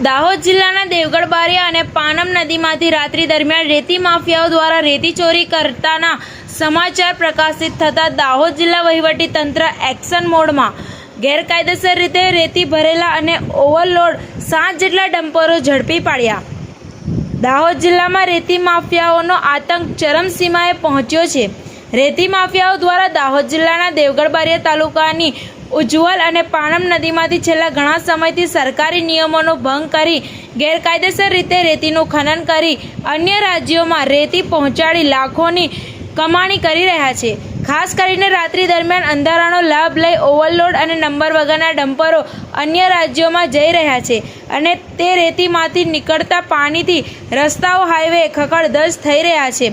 દાહોદ જિલ્લાના દેવગઢ બારિયા અને પાનમ નદીમાંથી રાત્રિ દરમિયાન રેતી માફિયાઓ દ્વારા રેતી ચોરી કરતાના સમાચાર પ્રકાશિત થતાં દાહોદ જિલ્લા વહીવટી તંત્ર એક્શન મોડમાં ગેરકાયદેસર રીતે રેતી ભરેલા અને ઓવરલોડ 7 જેટલા ડમ્પરો ઝડપી પાડ્યા। દાહોદ જિલ્લામાં રેતી માફિયાઓનો આતંક ચરમસીમાએ પહોંચ્યો છે। રેતી માફિયાઓ દ્વારા દાહોદ જિલ્લાના દેવગઢ બારિયા તાલુકાની ઉજ્જવલ અને પાનમ નદીમાંથી છેલ્લા ઘણા સમયથી સરકારી નિયમોનો ભંગ કરી ગેરકાયદેસર રીતે રેતીનું ખનન કરી અન્ય રાજ્યોમાં રેતી પહોંચાડી લાખોની કમાણી કરી રહ્યા છે। ખાસ કરીને રાત્રિ દરમિયાન અંધારાનો લાભ લઈ ઓવરલોડ અને નંબર વગરના ડમ્પરો અન્ય રાજ્યોમાં જઈ રહ્યા છે અને તે રેતીમાંથી નીકળતા પાણીથી રસ્તાઓ હાઈવે ખખડધજ થઈ રહ્યા છે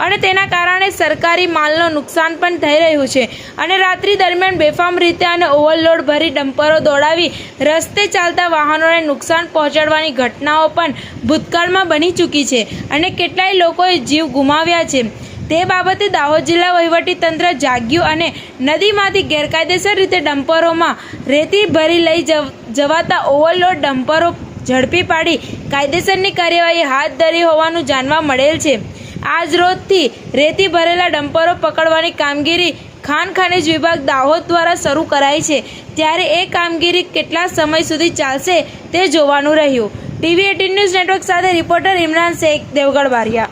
અને તેના કારણે સરકારી માલનો નુકસાન પણ થઈ રહ્યું છે અને રાત્રિ દરમિયાન બેફામ રીતે અને ઓવરલોડ ભરી ડમ્પરો દોડાવી રસ્તે ચાલતા વાહનોને નુકસાન પહોંચાડવાની ઘટનાઓ પણ ભૂતકાળમાં બની ચૂકી છે અને કેટલાય લોકોએ જીવ ગુમાવ્યા છે। તે બાબતે દાહોદ જિલ્લા વહીવટી તંત્ર જાગ્યું અને નદીમાંથી ગેરકાયદેસર રીતે ડમ્પરોમાં રેતી ભરી લઈ જવાતા ઓવરલોડ ડમ્પરો ઝડપી પાડી કાયદેસરની કાર્યવાહી હાથ ધરી હોવાનું જાણવા મળેલ છે। આજ રોજથી રેતી ભરેલા ડમ્પરો પકડવાની કામગીરી ખાણ ખનીજ વિભાગ દાહોદ દ્વારા શરૂ કરાઈ છે, ત્યારે એ કામગીરી કેટલા સમય સુધી ચાલશે તે જોવાનું રહ્યું। TV18 ન્યૂઝ નેટવર્ક સાથે રિપોર્ટર ઇમરાન શેખ, દેવગઢ બારિયા।